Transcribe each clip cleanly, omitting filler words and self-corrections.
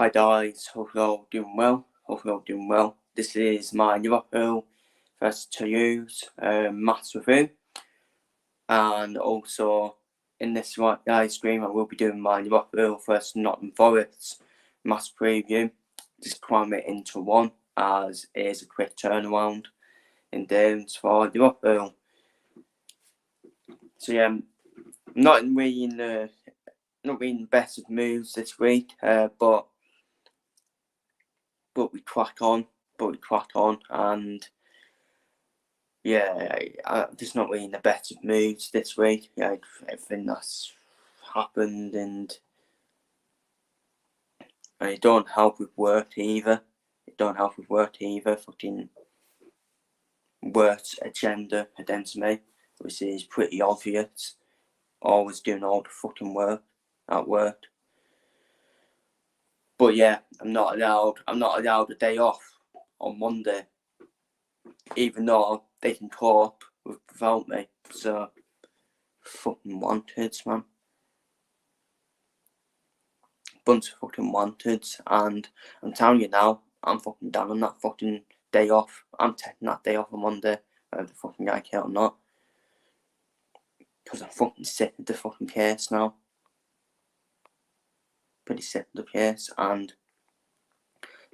Hi guys, hope you're all doing well. This is my Liverpool versus Toulouse match review, and also in this live stream I will be doing my Liverpool versus Nottingham Forest match preview. Just cram it into one as it is a quick turnaround in games for Liverpool. So yeah, not really in the best of moods this week, but we crack on, and yeah, I'm just not really in the best of moods this week. Yeah, everything that's happened, and it don't help with work either. Fucking work agenda against me, which is pretty obvious. Always doing all the fucking work at work. But yeah, I'm not allowed a day off on Monday, even though they can cope without me. So fucking wanted, man. Bunch of fucking wanted, and I'm telling you now, I'm fucking down on that fucking day off. I'm taking that day off on Monday, whether the fucking guy care or not. Because I'm fucking sick of the fucking case now. Pretty sick of the case, and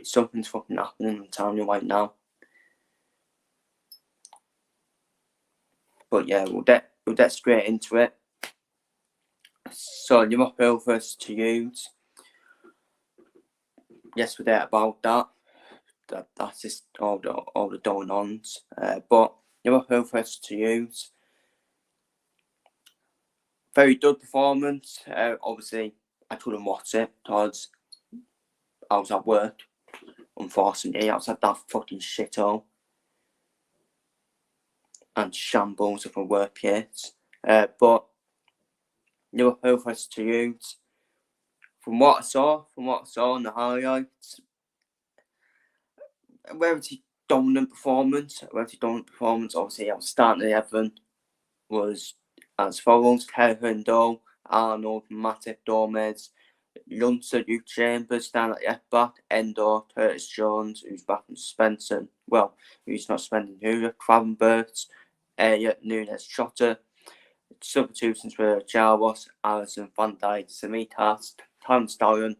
something's fucking happening, I'm telling you right now. But yeah, we'll get straight into it. So Liverpool versus Toulouse. Yes, we forget about that. That's just all the going-ons. But Liverpool versus Toulouse. Very good performance. Obviously, I couldn't watch it because I was at work. Unfortunately, I was at that fucking shithole and shambles of a workplace. But Liverpool versus Toulouse. From what I saw in the highlights, a relatively dominant performance. Obviously, I was starting at 11 was as follows: Kelleher, Doe, Arnold, Matip, Gomez, Lunter, Luke Chambers, down at left back, Endor, Curtis Jones, who's back in suspension. Well, who's not suspended, Cravenberts, Elliot, Nunes, Trotter. Substitutions were Jarwas, Allison, Van Dijk, Samitas, Tom Stallion,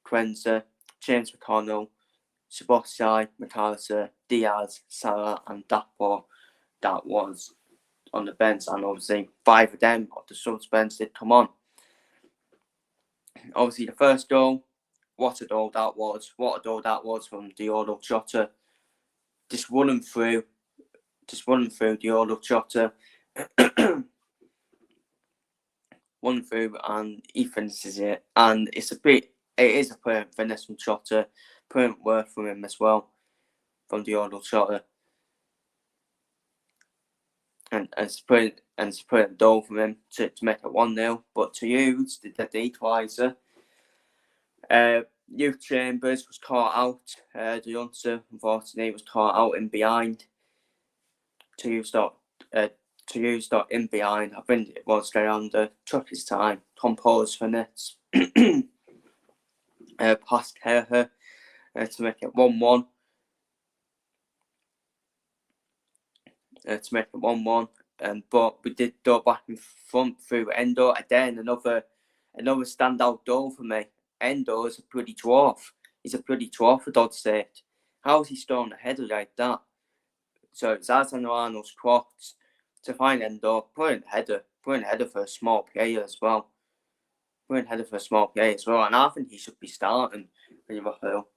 Quenzer, James McConnell, Szoboszlai, McAllister, Diaz, Salah, and Dapo. That was on the bench, and obviously 5 of them of the subs bench did come on. Obviously, the first goal, what a goal that was from Diogo Jota. Just running through Diogo Jota. Running through, and he finishes it. And it is a brilliant finish from Jota. Brilliant work from him as well, from Diogo Jota. And it's a brilliant goal from him to make it 1-0. But Toulouse did the equaliser. Luke Chambers was caught out. The youngster, unfortunately, was caught out in behind. Toulouse got in behind. I think it was straight under. Took his time. Composed finish. Past Kelleher to make it 1-1. But we did go back in front through Endo. Again, another standout goal for me. Endo is a bloody dwarf. He's a bloody dwarf, for God's sake. How is he storing a header like that? So it's Alexander Arnold's cross to find Endo, brilliant header for a small player as well. And I think he should be starting for Liverpool.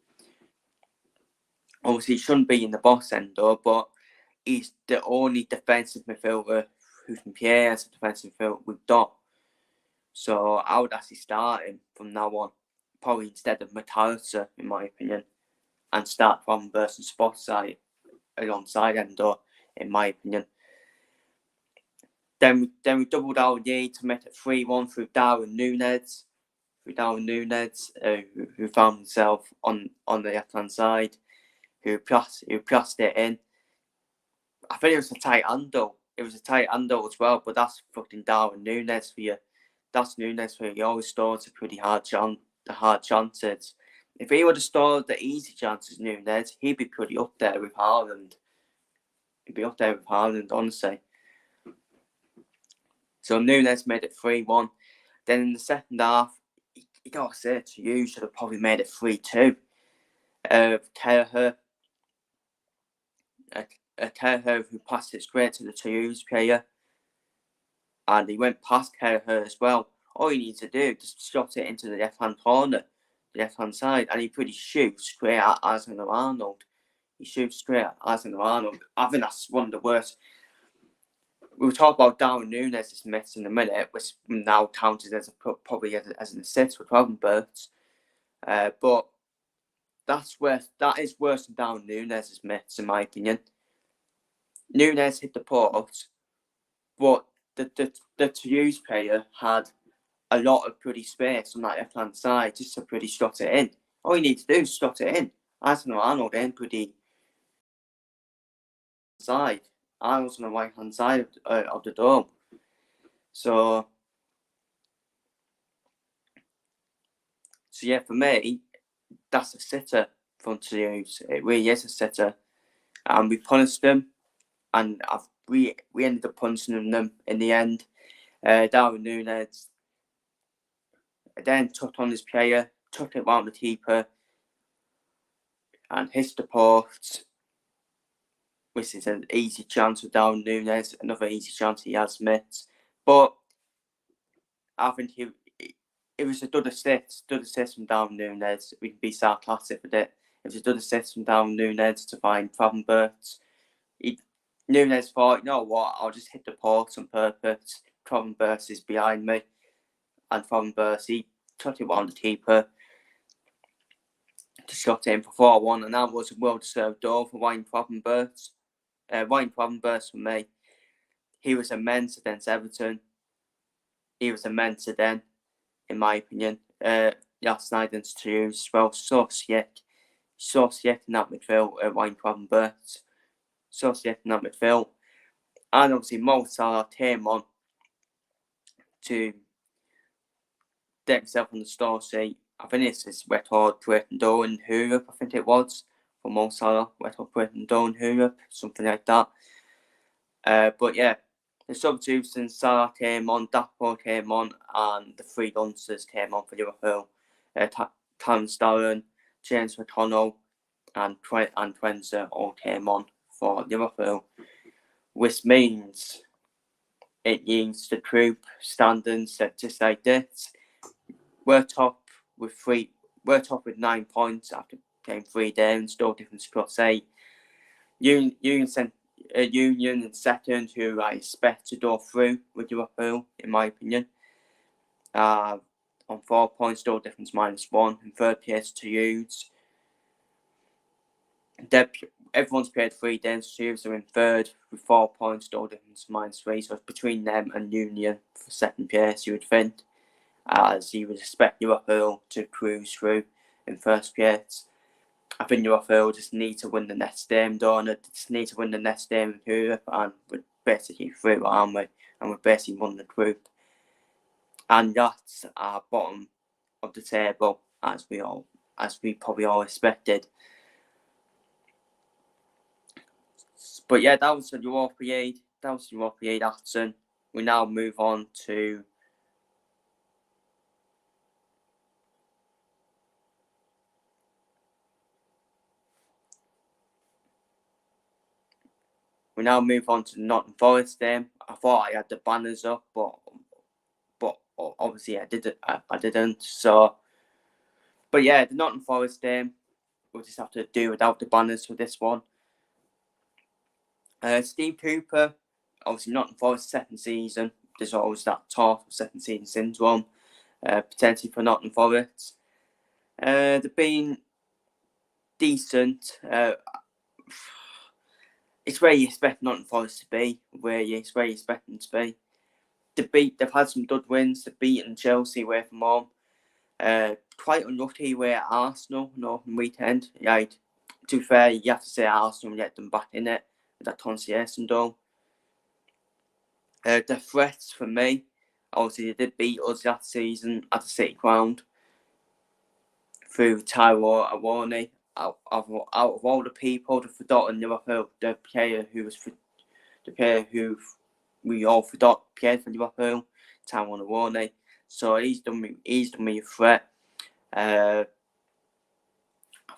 Obviously, he shouldn't be in the box, Endo, but he's the only defensive midfielder who can play as a defensive midfielder we've got. So I would actually start him from now on, probably instead of McAllister, in my opinion, and start from versus spot side alongside Endo, in my opinion. Then we doubled our lead to make it 3-1 through Darwin Nunes. Who found himself on the left-hand side, who pressed it in. I think it was a tight handle. As well, but that's fucking Darwin Nunes for you. That's Nunes for you. He always stores a pretty hard chances. if he would have scored the easy chances, Núñez, he'd be pretty up there with Haaland. He'd be up there with Haaland, honestly. So Núñez made it 3-1. Then in the second half, you gotta say to you, should have probably made it 3-2. Kelleher, who passed it straight to the Toulouse player, and he went past Kelleher as well. All you need to do is just shot it into the left-hand corner, the left-hand side, and he pretty shoots straight at Alexander-Arnold. He shoots straight at Alexander-Arnold. I think that's one of the worst. We'll talk about Darwin Núñez's miss in a minute, which now counted as probably as an assist for Robbenberts. But that is worse than Darwin Núñez's miss, in my opinion. Núñez hit the post, but the Toulouse player had a lot of pretty space on that left-hand side just to pretty shot it in. All you need to do is shot it in. Alexander-Arnold in pretty side. Arnold's on the right-hand side of the dome. So yeah, for me, that's a sitter from Toulouse. It really is a sitter. And we punished them, and we ended up punishing them in the end. Darwin Núñez then took on his player, took it round the keeper, and hit the post, which is an easy chance for Darwin Núñez, another easy chance he has missed. But I think it was a good assist from Darwin Núñez. We can be sarcastic with it. It was a good assist from Darwin Núñez to find Robbenberts. Núñez thought, you know what, I'll just hit the post on purpose. Robbenberts is behind me. And Robbenberts, he took it round the keeper to shot in for 4-1, and that was a well-deserved goal for Ryan Robbenberts. Ryan Robbenberts, for me, he was immense against Everton. He was immense then, in my opinion. Last night against Toulouse as well. So sick in that midfield, Ryan Robbenberts. So sick in that midfield. And obviously Mo Salah came on to get himself on the score sheet. I think it's his record breaking goal in Europe, I think it was, for Mo Salah, record breaking goal in Europe, something like that. But yeah, the substitutions, Salah came on, Dapo came on, and the three youngsters came on for Liverpool. Callum Starren, James McConnell, and Twenza all came on for Liverpool, which means it means the group standings are just like this. We're top with 9 points after playing 3 games, no difference across 8. Union in second, who I expect to go through with Liverpool, in my opinion. On 4 points, no difference -1. In third place, Toulouse. Everyone's played 3 games. Toulouse are in third with 4 points, no difference -3. So it's between them and Union for second place, you would think, as you would expect Liverpool to cruise through in first place. I think Liverpool just need to win the next game, don't they? Just need to win the next game in Europe, and we're basically through, aren't we? And we've basically won the group. And that's our bottom of the table, as we probably all expected. But yeah, that was the Europa League. That was the Europa League action. We now move on to the Nottingham Forest game. I thought I had the banners up, but obviously I didn't. So, but yeah, the Nottingham Forest game, we'll just have to do without the banners for this one. Steve Cooper, obviously Nottingham Forest second season. There's always that talk of second season syndrome, potentially for Nottingham Forest. They've been decent. It's where you expect Nottingham Forest to be. It's where you expect them to be. They've had some good wins. They've beaten Chelsea away from home. Quite unlucky away at Arsenal on weekend. Yeah, to be fair, you have to say Arsenal and get them back in it with that conciliation goal. The threats for me, obviously they did beat us last season at the City Ground through Tyrone Awoni. Out of all the people, the forgotten Liverpool, the player who we all forgot played for Liverpool, Tyrone Awoni. So he's done me a threat. I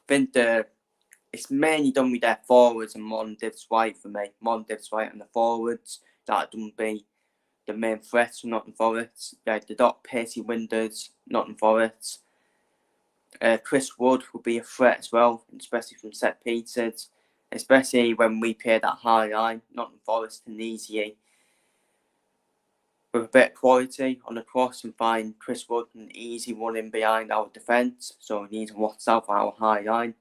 think it's mainly done with their forwards and Morton Davis White for me. Morton Davis White and the forwards that done be the main threats from Nottingham Forest. Like the dot pacey windows, Nottingham Forest. Chris Wood would be a threat as well, especially from set pieces, especially when we play that high line. Nottingham Forest can easily, with a bit of quality on the cross, and find Chris Wood an easy one in behind our defence. So we need to watch out for our high line.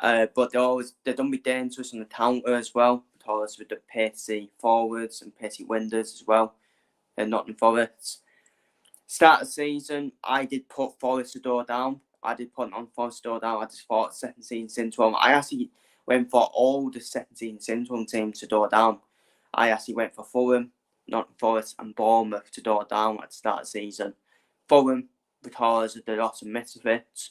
But they don't be dangerous on the counter as well, because with the pacey forwards and pacey windows as well. And Nottingham Forest. Start of the season, I did put Forest to door down. I just thought second season syndrome. I actually went for all the second season syndrome teams to door down. I actually went for Fulham, Nottingham Forest, and Bournemouth to door down at the start of the season. Fulham, because of the loss of Mitrovic.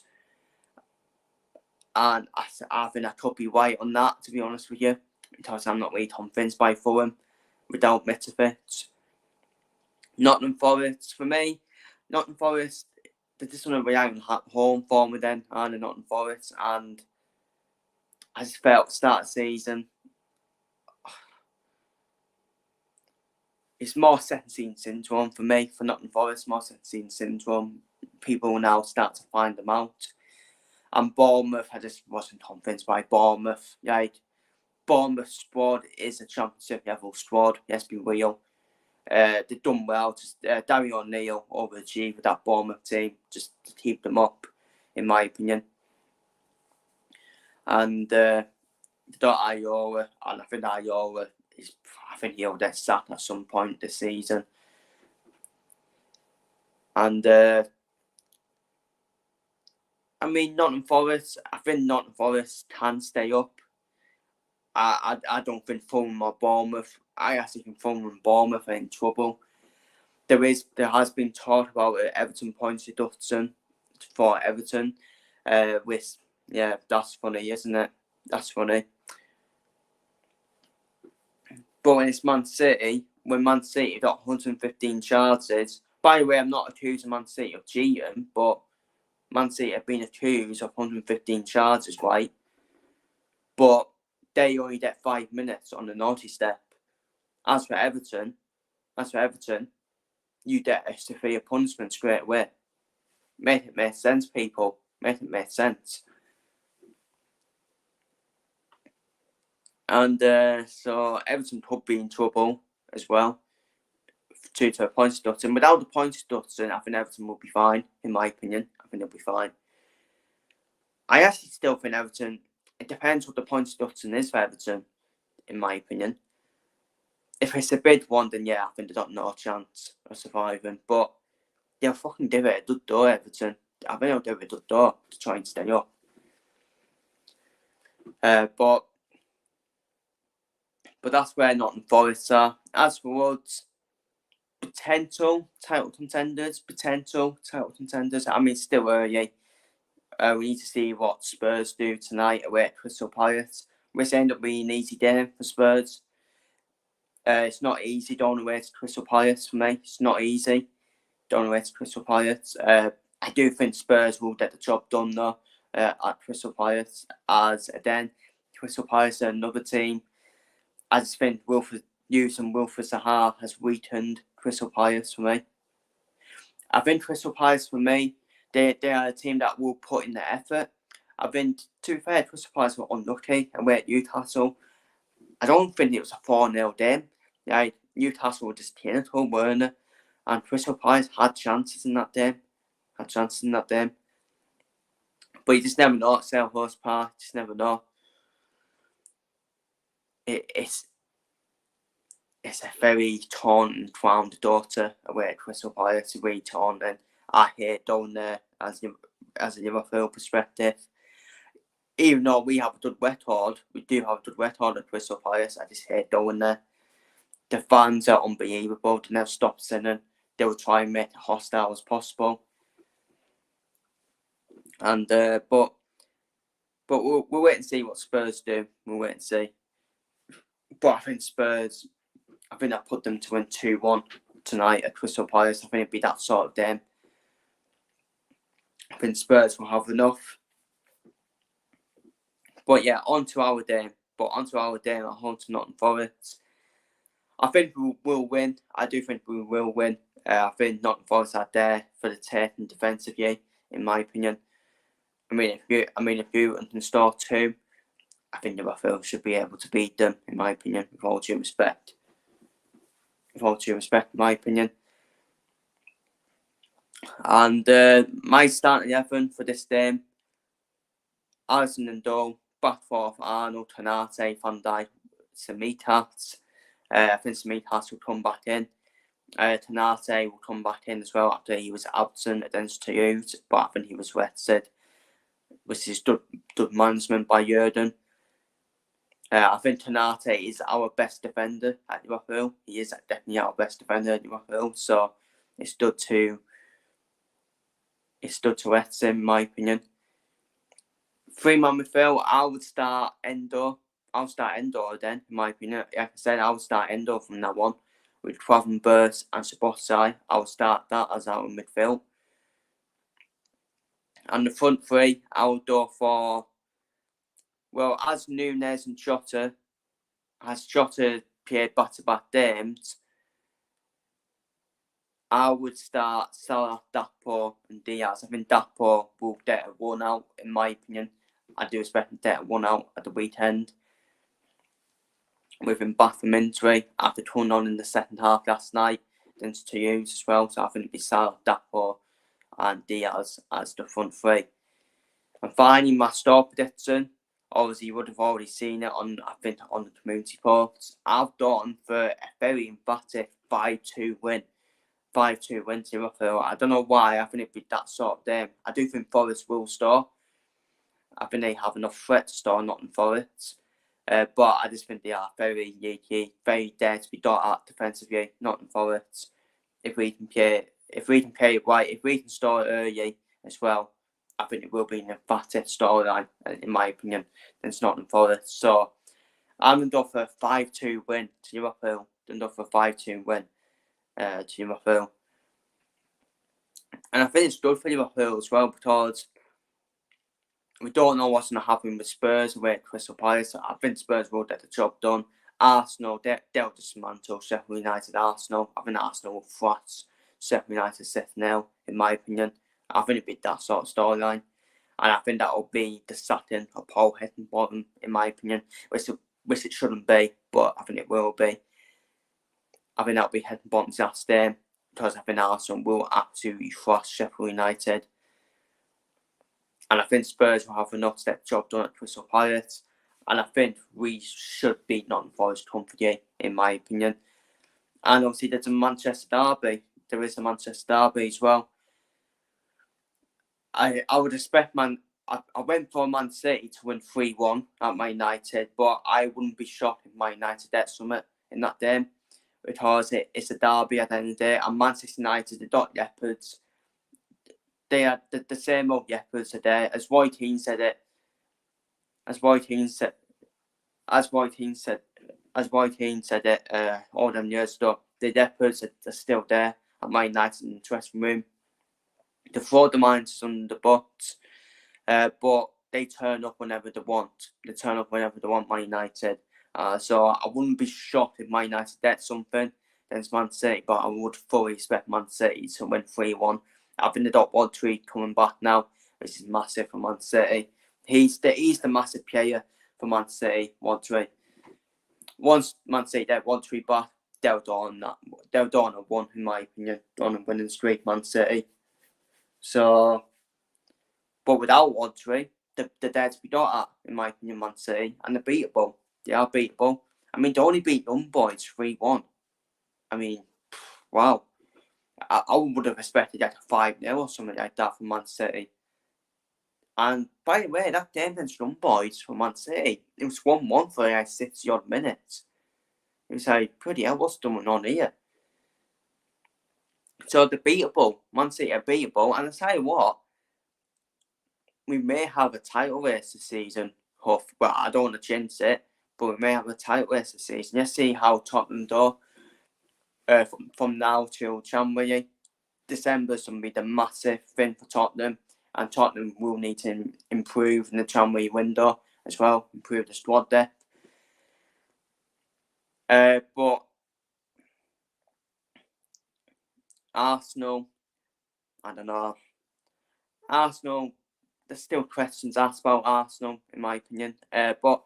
And I think I could be right on that, to be honest with you, because I'm not really convinced by Fulham without Mitrovic. Nottingham Forest, for me, Nottingham Forest, they're just going to rely on home form with them and the Nottingham Forest. And I just felt start of the season, it's more second season syndrome for me, for Nottingham Forest, more second season syndrome. People will now start to find them out. And Bournemouth, I just wasn't convinced by Bournemouth. Like, Bournemouth squad is a championship level squad, let's be real. They've done well. Just Darren O'Neill overachieved with that Bournemouth team, just to keep them up, in my opinion. And they got Iola, and I think he'll get sacked at some point this season. And I think Nottingham Forest can stay up. I don't think Fulham or Bournemouth. I actually think Fulham and Bournemouth are in trouble. There has been talk about Everton points reduction for Everton. That's funny, isn't it? That's funny. But when it's Man City, when Man City got 115 charges, by the way, I'm not accusing Man City of cheating, but Man City have been accused of 115 charges, right? But they only get 5 minutes on the naughty step. As for Everton, you get a severe punishment straight away. Make it make sense, people. Make it make sense. And so Everton could be in trouble as well due to a points deduction. Without the points deduction, I think Everton will be fine, in my opinion. I think they'll be fine. I actually still think Everton, it depends what the points deduction is for Everton, in my opinion. If it's a big one, then yeah, I think they've got no chance of surviving. But they'll fucking give it a good door, Everton. I think they'll give it a good door to try and stay up. But that's where Nottingham Forest are. As for us, potential title contenders. I mean, still early. We need to see what Spurs do tonight away at Crystal Palace, which end up being an easy game for Spurs. It's not easy going away to Crystal Palace for me. It's not easy going away to Crystal Palace. I do think Spurs will get the job done though at Crystal Palace. As then Crystal Palace are another team. I just think Wilfred Zaha has weakened Crystal Palace for me. I think Crystal Palace for me, they are a team that will put in the effort. I think, to be fair, Crystal Palace were unlucky away at Newcastle. I don't think it was a 4-0 game. Like, Newcastle were just clinical, weren't they? And Crystal Palace had chances in that game. But you just never know at Selhurst Park. Just never know. It's a very torn and crowned daughter away at Crystal Palace. It's really torn, and I hate going there as a Liverpool perspective. Even though we do have a good record at Crystal Palace, I just hate going there. The fans are unbelievable. They never stop singing. They will try and make it hostile as possible. And but we'll wait and see what Spurs do. We'll wait and see. But I think Spurs, I put them to win 2-1 tonight at Crystal Palace. I think it'd be that sort of game. I think Spurs will have enough. But yeah, on to our game at home to Nottingham Forest. I think we will win. I do think we will win. I think Nottingham Forest are there for the taking defensively, in my opinion. If you can score 2, I think Liverpool should be able to beat them, in my opinion, with all due respect. In my opinion. And my starting 11 for this game: Alisson and Doe, back four of Arnold, Konate, Van Dijk, Samitas. I think Samitas will come back in. Konate will come back in as well after he was absent against Toulouse, but I think he was rested, which is good management by Jurgen. I think Konate is our best defender at Liverpool. He is definitely our best defender at Liverpool, so it's good to rest him, in my opinion. 3-man midfield, I would start Endo. I'll start Endo then, in my opinion. Like I said, I would start Endo from that one. With Gravenberch and Szoboszlai, I would start that as our midfield. And the front three, I would go for, well, as Nunes and Jota played back-to-back games, I would start Salah, Gakpo and Diaz. I think Gakpo will get a 1 out, in my opinion. I do expect him to get a 1 out at the weekend. With him back from injury after turning on in the second half last night against Toulouse as well. So I think it'd be Salah, Gakpo and Diaz as the front three. And finally, my score prediction. Obviously, you would have already seen it on the community posts. I've gone for a very emphatic 5-2 win. 5-2 win to Liverpool. I don't know why. I think it'd be that sort of game. I do think Forest will score. I think they have enough threat to score Nottingham Forest. But I just think they are very leaky, very dead to be got at defensively. Nottingham Forest. If we can play it right, if we can score early as well, I think it will be an emphatic storyline, in my opinion, against Nottingham Forest. So I'm going to go for a 5-2 win to Liverpool. I'm going to go for a 5-2 win to Liverpool. And I think it's good for Liverpool as well because we don't know what's going to happen with Spurs away at Crystal Palace. I think Spurs will get the job done. Arsenal, they'll dismantle Sheffield United. Arsenal, I think Arsenal will thrash Sheffield United 6-0, in my opinion. I think it'll be that sort of storyline. And I think that will be the sacking of Paul Heckingbottom, in my opinion. Which it shouldn't be, but I think it will be. I think that'll be Heckingbottom's last game because I think Arsenal will absolutely thrash Sheffield United. And I think Spurs will have enough to get the job done at Crystal Palace. And I think we should beat Nottingham Forest comfortably, in my opinion. And obviously there's a Manchester derby. There is a Manchester derby as well. I would expect I went for Man City to win 3-1 at Man United, but I wouldn't be shocked if Man United get something in that game because it's a derby at the end of the day. And Manchester United, the Dot Leopards, they are the same old Leopards are there. As Roy Keane said it all them years ago, the Leopards are still there at Man United in the dressing room. They throw the minds under the bus, but they turn up whenever they want. Man United. So I wouldn't be shocked if Man United get something against Man City, but I would fully expect Man City to win 3-1. I think the Dot Wadtree coming back now, which is massive for Man City. He's the massive player for Man City, Wadtree. Once Man City get Wadtree back, they'll do on a one, in my opinion, on a winning streak, Man City. So, but without Wadtree, they're there to be got at, in my opinion, Man City, and they're beatable. They are beatable. I mean, they only beat Young Boys 3-1. I mean, wow. I would have expected like a 5-0 or something like that from Man City. And by the way, that game against Young Boys for Man City, it was 1-1 for like 60 odd minutes. It was like, pretty hell, what's going on here? So they're beatable. Man City are beatable. And I tell you what, we may have a title race this season, Huff. Well, I don't want to jinx it, but we may have a title race this season. Let's see how Tottenham do from now till January. December's going to be the massive thing for Tottenham, and Tottenham will need to improve in the January window as well, improve the squad depth. But Arsenal, I don't know. Arsenal, there's still questions asked about Arsenal, in my opinion. But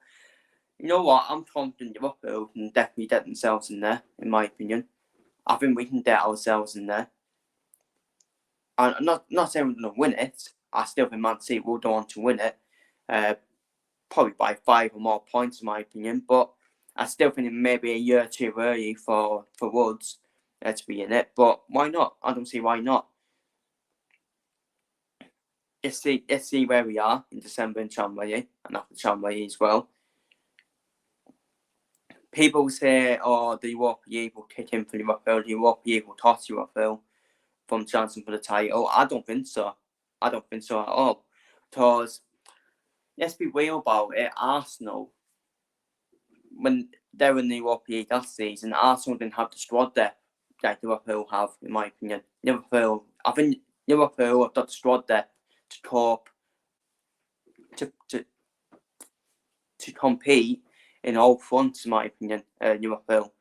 you know what? I'm confident Liverpool can definitely get themselves in there, in my opinion. I think we can get ourselves in there. I'm not saying we're going to win it. I still think Man City will go on to win it. Probably by 5 or more points, in my opinion. But I still think it may be a year or two early for Woods to be in it. But why not? I don't see why not. Let's see where we are in December and January, and after January as well. People say, "Oh, the Europa League will kick in for Liverpool. The Europa League will toss Liverpool from chancing for the title." I don't think so. I don't think so at all. Because let's be real about it. Arsenal, when they were in the Europa League last season, Arsenal didn't have the squad there that Liverpool have, in my opinion. I think Liverpool have got the squad there to cope, to compete in all fronts, in my opinion, Liverpool.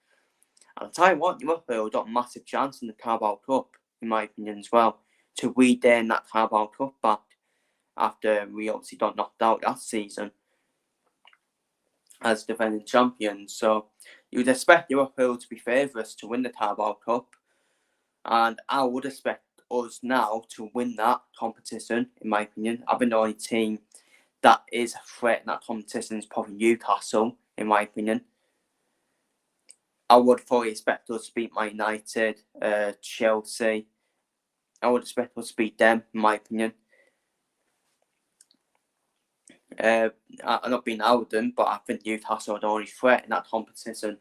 And I'll tell you what, Liverpool got a massive chance in the Carabao Cup, in my opinion, as well, to regain that Carabao Cup back after we obviously got knocked out last season as defending champions. So you'd expect Liverpool to be favourites to win the Carabao Cup, and I would expect us now to win that competition, in my opinion. I think the only team that is a threat in that competition is probably Newcastle, in my opinion. I would fully expect us to beat Man United, Chelsea. I would expect us to beat them, in my opinion. I'm not being arrogant, but I think Newcastle are the only threat in that competition.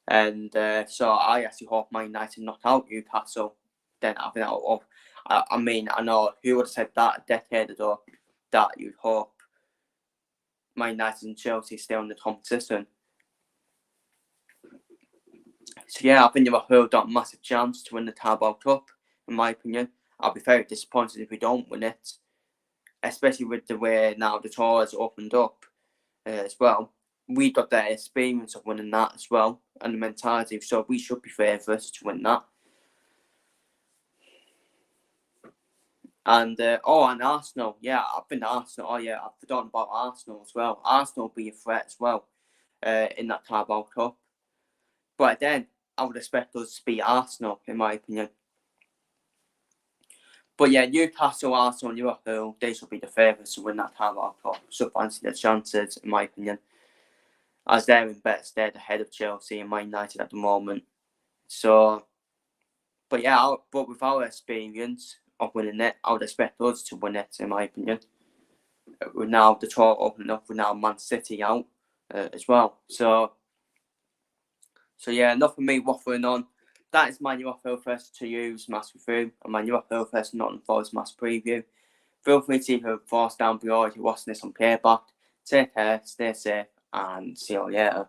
And so I actually hope Man United knock out Newcastle. Then I think I know who would have said that a decade ago, that you'd hope Man United and Chelsea stay in the competition. So yeah, I think Liverpool got a massive chance to win the Carabao Cup, in my opinion. I'll be very disappointed if we don't win it, especially with the way now the tour has opened up as well. We got the experience of winning that as well, and the mentality, so we should be favourites to win that. And and Arsenal, yeah, I think Arsenal. Oh yeah, I've forgotten about Arsenal as well. Arsenal will be a threat as well in that Carabao Cup. But then I would expect us to beat Arsenal, in my opinion. But yeah, Newcastle, Arsenal, Liverpool, they should be the favourites to win that Carabao Cup. So fancy their chances, in my opinion, as they're in better stead ahead of Chelsea and Man United at the moment. So, but yeah, but with our experience of winning it, I would expect us to win it, in my opinion. With now the tour opening up, with now Man City out as well. So yeah, enough of me waffling on. That is my Liverpool first to use match review and my Liverpool first Nottingham Forest match preview. Feel free to either force down below if you're watching this on playback. Take care, stay safe, and see you later.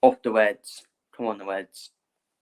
Up the Reds. Come on, the Reds.